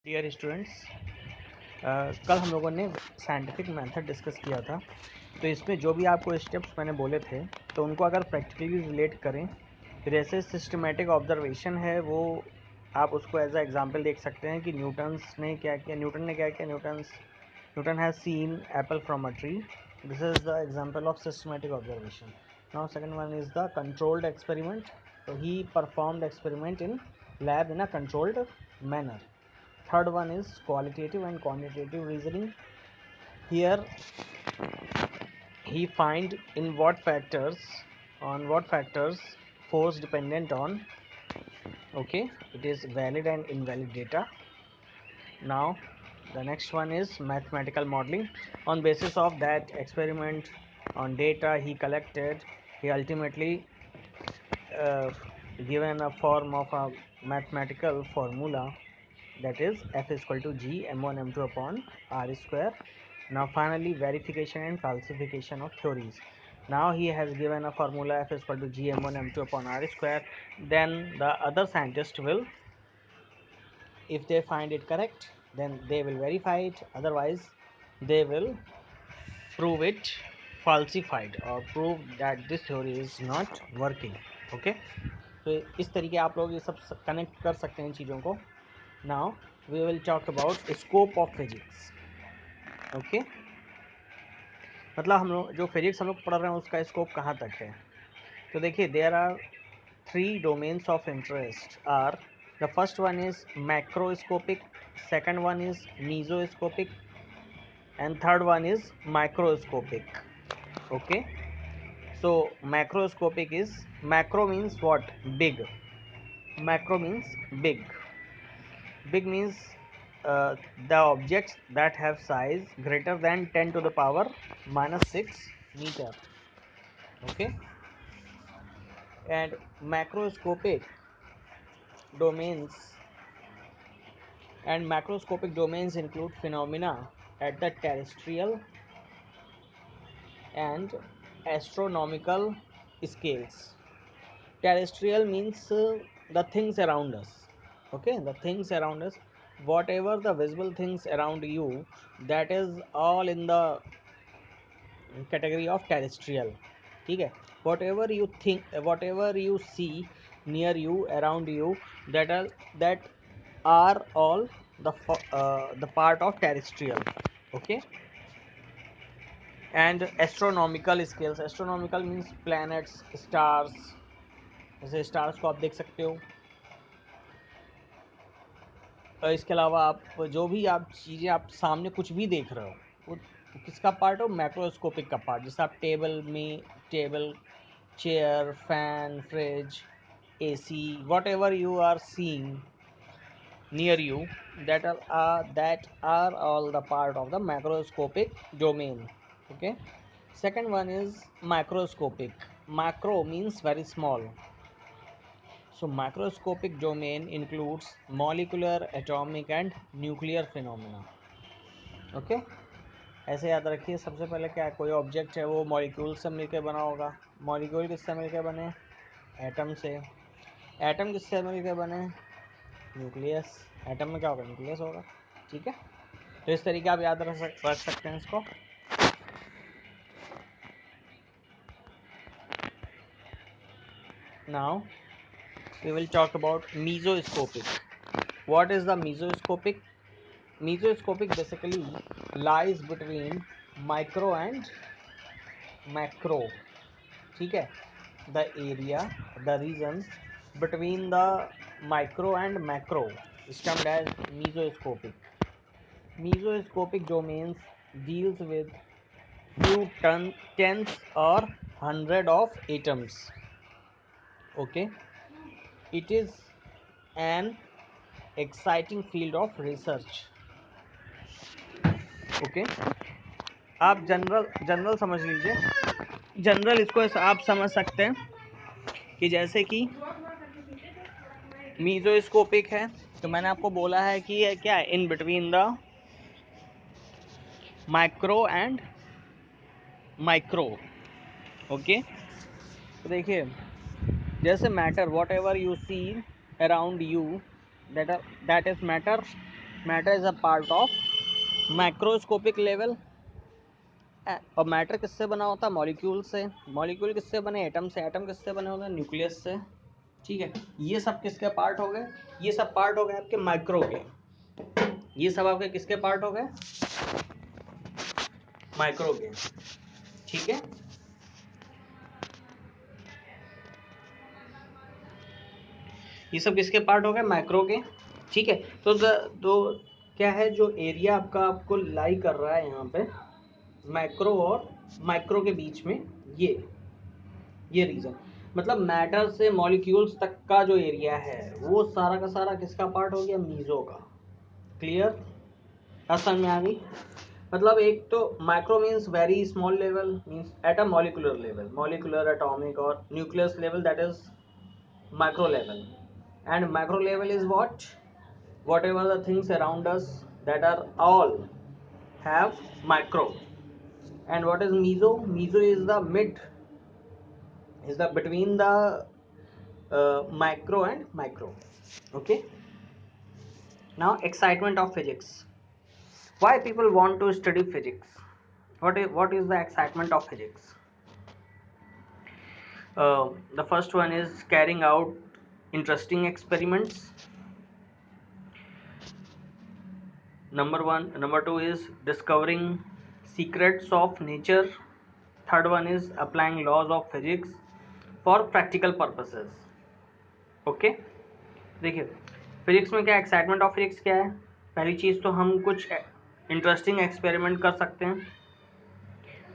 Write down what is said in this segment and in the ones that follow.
Dear students, कल हम लोगों ने साइंटिफिक मेथड डिस्कस किया था। तो इसमें जो भी आपको स्टेप्स मैंने बोले थे तो उनको अगर प्रैक्टिकली रिलेट करें, फिर ऐसे सिस्टमेटिक ऑब्जर्वेशन है वो आप उसको एज अ एग्जांपल देख सकते हैं कि न्यूटन ने क्या किया। Newton has seen apple from a tree. This is the example of systematic observation. Now second one is the controlled experiment. तो he performed experiment in lab in a controlled manner. Third one is qualitative and quantitative reasoning. Here he find on what factors force dependent on. Okay, it is valid and invalid data. Now the next one is mathematical modeling. On basis of that experiment, on data he collected, he ultimately uh, given a form of a mathematical formula, that is f is equal to g m1 m2 upon r square. Now finally verification and falsification of theories. Now he has given a formula f is equal to g m1 m2 upon r square. Then the other scientist will, if they find it correct, then they will verify it, otherwise they will prove it falsified or prove that this theory is not working. Okay, तो इस तरीके आप लोग ये सब connect कर सकते हैं चीज़ों को. Now we will talk about scope of physics. Okay, मतलब हम लोग जो फिजिक्स हम लोग पढ़ रहे हैं उसका स्कोप कहाँ तक है. तो देखिए, there are three domains of interest. Are the first one is macroscopic, second one is mesoscopic, and third one is microscopic. Okay, so macroscopic is, macro means what? Big. Macro means big. Big means the objects that have size greater than 10 to the power minus 6 meter. Okay, and macroscopic domains include phenomena at the terrestrial and astronomical scales. Terrestrial means the things around us. Okay, the things around us, whatever the visible things around you, that is all in the category of terrestrial. ठीक है, whatever you think, whatever you see near you, around you, that are all the part of terrestrial. Okay, and astronomical scales. Astronomical means planets, stars. जैसे stars को आप देख सकते हो. इसके अलावा आप जो भी आप चीज़ें आप सामने कुछ भी देख रहे हो, वो किसका पार्ट हो? मैक्रोस्कोपिक का पार्ट. जैसे आप table, chair, fan, fridge, AC, whatever you are seeing near you, that are all the part of the macroscopic domain. Okay, second one is microscopic. Macro means very small. So macroscopic domain includes molecular, atomic and nuclear phenomena. Okay, ऐसे याद रखिए. सबसे पहले क्या है, कोई object है वो मॉलिक्यूल से मिलकर बना होगा. मॉलिक्यूल किससे मिलकर बने? एटम से. एटम किससे मिलकर बने? न्यूक्लियस. एटम में क्या होगा? न्यूक्लियस होगा. ठीक है, तो इस तरीके आप याद रख सकते हैं इसको. Now we will talk about mesoscopic. What is the mesoscopic? Mesoscopic basically lies between micro and macro. ठीक है, the area, the region between the micro and macro is termed as mesoscopic. Mesoscopic domains deals with few tens or hundred of atoms. Okay, it is an exciting field of research. Okay, आप general समझ लीजिए. General इसको आप समझ सकते हैं कि जैसे कि मीजोस्कोपिक है, तो मैंने आपको बोला है कि ये क्या है, in between the micro and micro. Okay, तो देखिए, जैसे matter, whatever you see around you, that is matter. Matter is a part of microscopic level. और मैटर किससे बना होता है? मॉलिक्यूल से। मॉलिक्यूल किससे बने? एटम से। एटम किससे बने होते हैं? न्यूक्लियस से। ठीक है, ये सब किसके पार्ट हो गए? ये सब पार्ट हो गए आपके माइक्रो के। ये सब आपके किसके पार्ट हो गए? माइक्रो के। ठीक है, ये सब किसके पार्ट हो गए? माइक्रो के। ठीक है, तो क्या है जो एरिया आपका आपको लाई कर रहा है यहाँ पे मैक्रो और माइक्रो के बीच में, ये रीजन, मतलब मैटर से मॉलिक्यूल्स तक का जो एरिया है वो सारा का सारा किसका पार्ट हो गया? मीजो का। क्लियर? समझ में आ गई? मतलब एक तो micro means very small level, means at a molecular level, molecular atomic और nucleus level, that is micro level. And macro level is whatever the things around us that are all have micro. And what is meso? Meso is the between the micro and micro. Okay, now excitement of physics. Why people want to study physics? What is the excitement of physics? The first one is carrying out interesting experiments. Number two is discovering secrets of nature. Third one is applying laws of physics for practical purposes. Okay, देखिए physics में क्या excitement of physics क्या है? पहली चीज़ तो हम कुछ interesting experiment कर सकते हैं।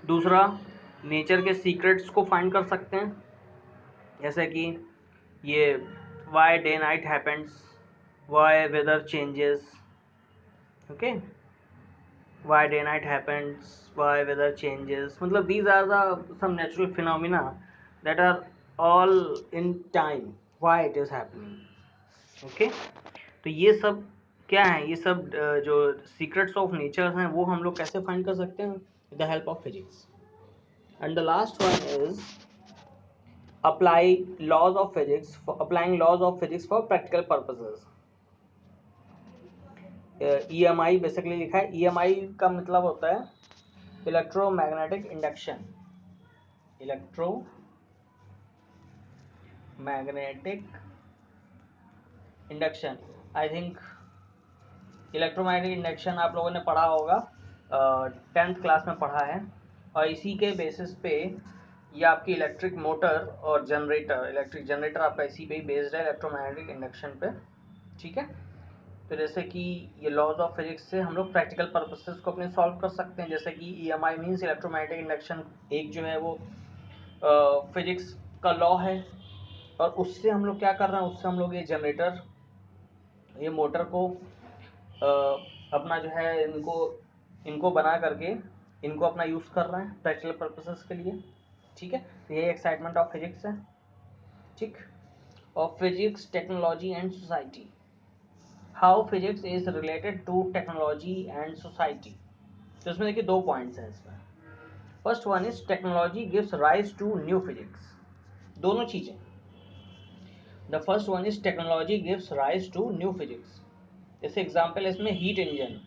दूसरा, नेचर के सीक्रेट्स को फाइंड कर सकते हैं, जैसे कि ये why day night happens, why weather changes, okay, why day night happens, why weather changes, मतलब these are the some natural phenomena that are all in time, why it is happening. okay, तो ये सब क्या है? ये सब जो secrets of nature हैं वो हम लोग कैसे फाइंड कर सकते हैं? With the help of physics. And the last one is applying laws of physics for practical purposes. EMI basically लिखा है, EMI का मतलब होता है electromagnetic induction. Electromagnetic induction, I think electromagnetic induction आप लोगों ने पढ़ा होगा, 10th क्लास में पढ़ा है. और इसी के बेसिस पे ये आपकी इलेक्ट्रिक मोटर और जनरेटर, इलेक्ट्रिक जनरेटर आपका इसी पे ही बेस्ड है, इलेक्ट्रोमैग्नेटिक इंडक्शन पे. ठीक है, तो जैसे कि ये लॉज ऑफ फिजिक्स से हम लोग प्रैक्टिकल पर्पसेस को अपने सॉल्व कर सकते हैं. जैसे कि EMI मीन्स इलेक्ट्रोमैग्नेटिक इंडक्शन, एक जो है वो फिजिक्स का लॉ है, और उससे हम लोग क्या कर रहे हैं? उससे हम लोग ये जनरेटर, ये मोटर को अपना जो है इनको बना करके इनको अपना यूज़ कर रहे हैं प्रैक्टिकल पर्पसेस के लिए. ठीक है, तो ये एक्साइटमेंट ऑफ फिजिक्स है. ठीक, और physics, technology and society. How physics is related to technology and society. तो इसमें देखिए दो पॉइंट्स हैं इसमें. First one is technology gives rise to new physics. दोनों चीजें. The first one is technology gives rise to new physics. जैसे example इसमें हीट इंजन.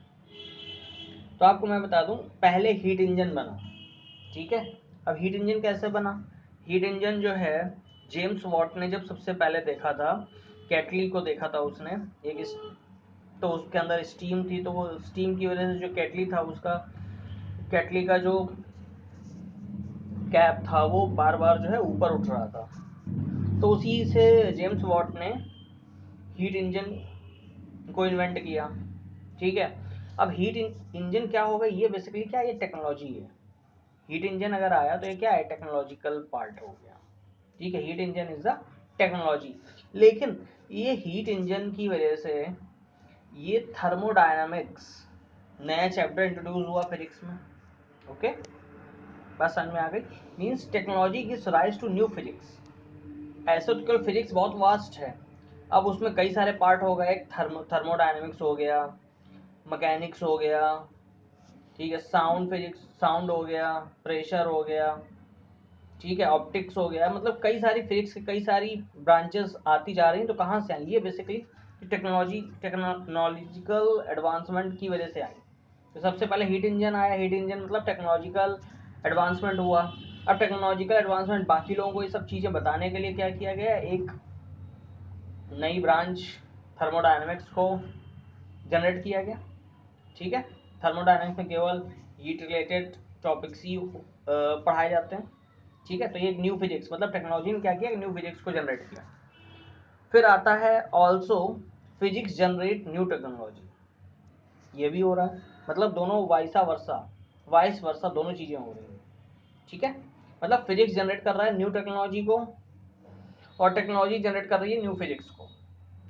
तो आपको मैं बता दूं, पहले हीट इंजन बना. ठीक है, अब हीट इंजन कैसे बना? हीट इंजन जो है जेम्स वॉट ने जब सबसे पहले देखा था, केटली को देखा था उसने, एक तो उसके अंदर स्टीम थी, तो वो स्टीम की वजह से जो केटली था उसका, केटली का जो कैप था वो बार बार जो है ऊपर उठ रहा था. तो उसी से जेम्स वॉट ने हीट इंजन को इन्वेंट किया. ठीक है, अब हीट इंजन क्या होगा? ये बेसिकली क्या है? ये टेक्नोलॉजी है. हीट इंजन अगर आया तो ये क्या है? टेक्नोलॉजिकल पार्ट हो गया. ठीक है, heat engine is the technology. लेकिन ये हीट इंजन की वजह से ये थर्मोडायनामिक्स नया चैप्टर इंट्रोड्यूस हुआ फिजिक्स में. ओके, बस समझ में आ गई. Means technology gives rise to new physics. ऐसे तो फिजिक्स बहुत वास्ट है, अब उसमें कई सारे पार्ट हो गए. थर्मोडायनेमिक्स हो गया, मैकेनिक्स हो गया, ठीक है, साउंड फिजिक्स, साउंड हो गया, प्रेशर हो गया, ठीक है, ऑप्टिक्स हो गया. मतलब कई सारी फिजिक्स की कई सारी ब्रांचेस आती जा रही हैं. तो कहाँ से आई? ये बेसिकली कि टेक्नोलॉजिकल एडवांसमेंट की वजह से आई। तो सबसे पहले हीट इंजन आया, हीट इंजन मतलब टेक्नोलॉजिकल एडवांसमेंट हुआ। अब टेक्नोलॉजिकल एडवांसमेंट बाकी लोगों को ये सब चीज़ें बताने के लिए क्या किया गया, एक नई ब्रांच थर्मोडायनेमिक्स को जनरेट किया गया। ठीक है, थर्मोडायनेमिक्स में केवल हीट रिलेटेड टॉपिक्स ही पढ़ाए जाते हैं। ठीक है, तो ये एक न्यू फिजिक्स, मतलब टेक्नोलॉजी ने क्या किया, न्यू फिजिक्स को जनरेट किया। फिर आता है also physics generate new technology, ये भी हो रहा है। मतलब दोनों वाइस वर्सा दोनों चीज़ें हो रही हैं। ठीक है, मतलब फिजिक्स जनरेट कर रहा है न्यू टेक्नोलॉजी को और टेक्नोलॉजी जनरेट कर रही है न्यू फिजिक्स को।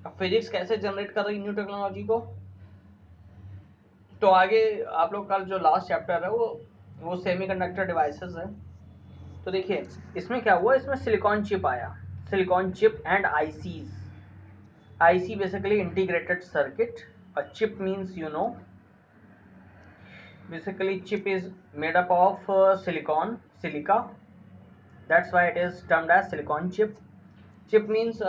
अब फिजिक्स कैसे जनरेट कर रही है न्यू टेक्नोलॉजी को, तो आगे आप लोग का जो लास्ट चैप्टर है वो सेमीकंडक्टर डिवाइसेस है। तो देखिए इसमें क्या हुआ, इसमें सिलिकॉन चिप आया, silicon chip and ICs. IC basically integrated circuit. A chip means, you know, basically chip is made up of silica. That's why it is termed as silicon chip. Chip means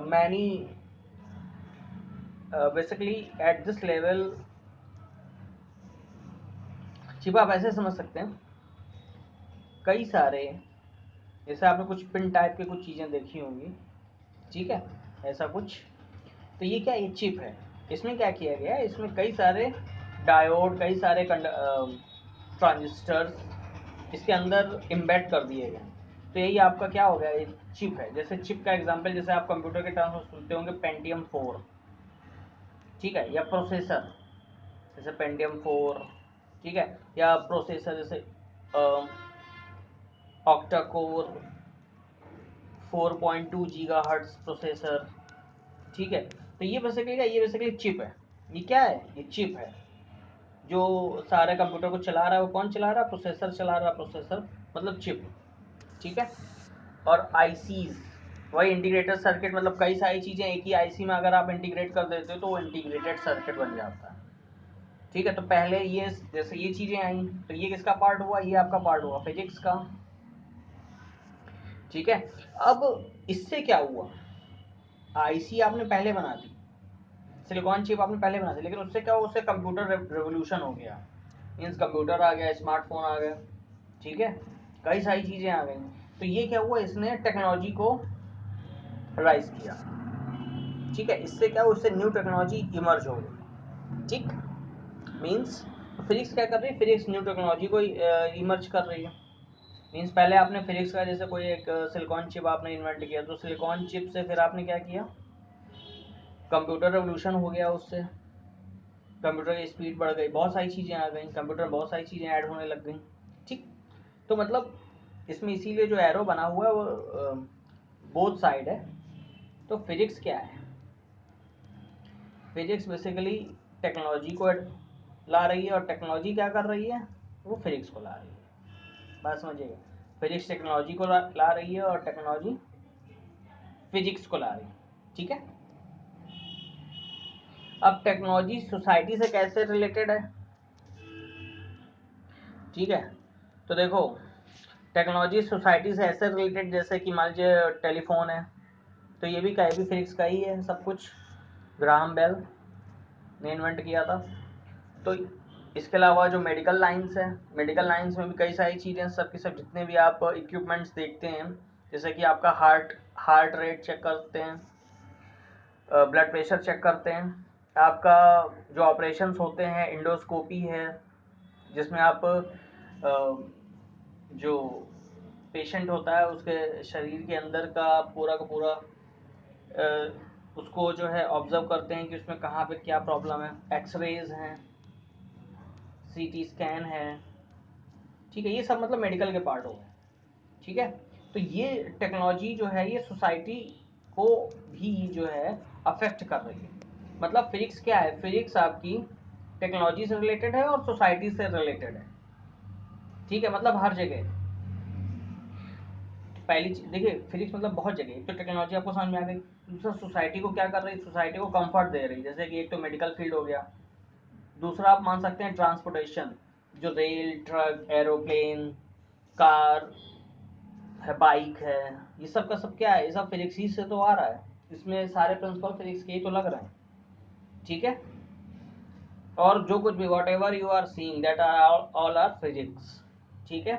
many, basically at this level, chip आप ऐसे समझ सकते हैं, कई सारे, जैसे आपने कुछ पिन टाइप के कुछ चीज़ें देखी होंगी। ठीक है, ऐसा कुछ। तो ये क्या, ये चिप है। इसमें क्या किया गया है, इसमें कई सारे डायोड, कई सारे ट्रांजिस्टर्स इसके अंदर इम्बेड कर दिए गए। तो यही आपका क्या हो गया, ये चिप है। जैसे चिप का एग्जांपल, जैसे आप कंप्यूटर के टर्म्स में सुनते होंगे पेंटियम 4, ठीक है, या प्रोसेसर जैसे पेंटियम 4, ठीक है, या प्रोसेसर जैसे ऑक्टा कोर 4.2 गीगाहर्ट्ज प्रोसेसर। ठीक है, तो ये बेसिकली चिप है। ये क्या है, ये चिप है। जो सारे कंप्यूटर को चला रहा है वो कौन चला रहा है, प्रोसेसर चला रहा है, प्रोसेसर मतलब चिप। ठीक है, और आईसीज वही इंटीग्रेटेड सर्किट, मतलब कई सारी चीज़ें एक ही आईसी में अगर आप इंटीग्रेट कर देते हो तो वो इंटीग्रेटेड सर्किट बन जाता है। ठीक है, तो पहले ये जैसे ये चीज़ें आई, तो ये किसका पार्ट हुआ, ये आपका पार्ट हुआ फिजिक्स का। ठीक है, अब इससे क्या हुआ, आईसी आपने पहले बना दी, सिलिकॉन चिप आपने पहले बना दी, लेकिन उससे क्या हुआ, उससे कंप्यूटर रेवोल्यूशन हो गया। मीन्स कंप्यूटर आ गया, स्मार्टफोन आ गया। ठीक है, कई सारी चीज़ें आ गई। तो ये क्या हुआ, इसने टेक्नोलॉजी को राइज किया। ठीक है, इससे क्या हुआ, उससे न्यू टेक्नोलॉजी इमर्ज हो गई। ठीक, मीन्स फिजिक्स क्या कर रही है, फिजिक्स न्यू टेक्नोलॉजी को इमर्ज कर रही है। मीन्स पहले आपने फिजिक्स का जैसे कोई एक सिलिकॉन चिप आपने इन्वेंट किया, तो सिलिकॉन चिप से फिर आपने क्या किया, कंप्यूटर रेवोल्यूशन हो गया, उससे कंप्यूटर की स्पीड बढ़ गई, बहुत सारी चीज़ें आ गई, कंप्यूटर में बहुत सारी चीज़ें ऐड होने लग गई। ठीक, तो मतलब इसमें इसीलिए जो एरो बना हुआ है वो बोथ साइड है। तो फिजिक्स क्या है, फिजिक्स बेसिकली टेक्नोलॉजी को ला रही है, और टेक्नोलॉजी क्या कर रही है, वो फिजिक्स को ला रही है। बात समझिएगा, फिजिक्स टेक्नोलॉजी को ला रही है और टेक्नोलॉजी फिजिक्स को ला रही है। ठीक है, अब टेक्नोलॉजी सोसाइटी से कैसे रिलेटेड है। ठीक है, तो देखो टेक्नोलॉजी सोसाइटी से ऐसे रिलेटेड, जैसे कि मान लीजिए टेलीफोन है, तो ये भी फिजिक्स का ही है सब कुछ, ग्राहम बेल ने इन्वेंट किया था। तो इसके अलावा जो मेडिकल लाइंस है, मेडिकल लाइंस में भी कई सारी चीज़ें, सब की सब जितने भी आप इक्विपमेंट्स देखते हैं, जैसे कि आपका हार्ट रेट चेक करते हैं, ब्लड प्रेशर चेक करते हैं, आपका जो ऑपरेशंस होते हैं, इंडोस्कोपी है जिसमें आप जो पेशेंट होता है उसके शरीर के अंदर का पूरा उसको जो है ऑब्जर्व करते हैं कि उसमें कहाँ पे क्या प्रॉब्लम है, एक्सरेज हैं, सीटी स्कैन है। ठीक है, ये सब मतलब मेडिकल के पार्ट हो गए। ठीक है, तो ये टेक्नोलॉजी जो है ये सोसाइटी को भी जो है अफेक्ट कर रही है। मतलब फिजिक्स क्या है, फिजिक्स आपकी टेक्नोलॉजी से रिलेटेड है और सोसाइटी से रिलेटेड है। ठीक है, मतलब हर जगह। पहली चीज देखिए, फिजिक्स मतलब बहुत जगह, एक तो टेक्नोलॉजी आपको समझ में आ गई, दूसरा सोसाइटी को क्या कर रही है, सोसाइटी को कंफर्ट दे रही है, जैसे कि एक तो मेडिकल फील्ड हो गया, दूसरा आप मान सकते हैं ट्रांसपोर्टेशन, जो रेल, ट्रक, एरोप्लेन, कार है, बाइक है, ये सब का सब क्या है, ये सब फिजिक्स ही से तो आ रहा है। इसमें सारे प्रिंसिपल फिजिक्स के ही तो लग रहे हैं, ठीक है। और जो कुछ भी whatever you are seeing that are all are physics, ठीक है।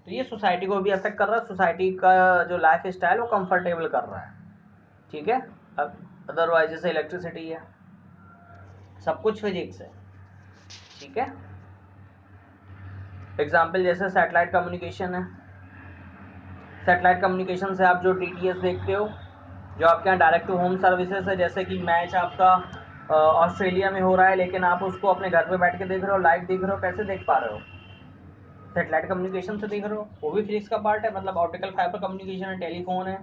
तो ये सोसाइटी को भी अफेक्ट कर रहा है, सोसाइटी का जो लाइफ स्टाइल वो कंफर्टेबल कर रहा है, ठीक है। अब अदरवाइज जैसे इलेक्ट्रिसिटी है, सब कुछ फिजिक्स है, ठीक है। एग्जाम्पल जैसे सैटेलाइट कम्युनिकेशन है, सैटेलाइट कम्युनिकेशन से आप जो डीटीएस देखते हो, जो आपके यहाँ डायरेक्ट टू होम सर्विसेज है, जैसे कि मैच आपका ऑस्ट्रेलिया में हो रहा है लेकिन आप उसको अपने घर पे बैठ के देख रहे हो, लाइव देख रहे हो, कैसे देख पा रहे हो? सैटेलाइट कम्युनिकेशन से देख रहे हो, वो भी फिजिक्स का पार्ट है। मतलब ऑप्टिकल फाइबर कम्युनिकेशन है, टेलीफोन है,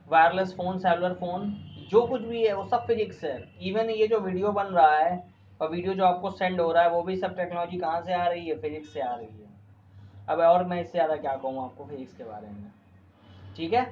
वायरलेस फ़ोन, सेलुलर फ़ोन, जो कुछ भी है वो सब फिजिक्स है। इवन ये जो वीडियो बन रहा है और वीडियो जो आपको सेंड हो रहा है वो भी सब टेक्नोलॉजी कहाँ से आ रही है? फिजिक्स से आ रही है। अब और मैं इससे ज़्यादा क्या कहूँ आपको फिजिक्स के बारे में, ठीक है।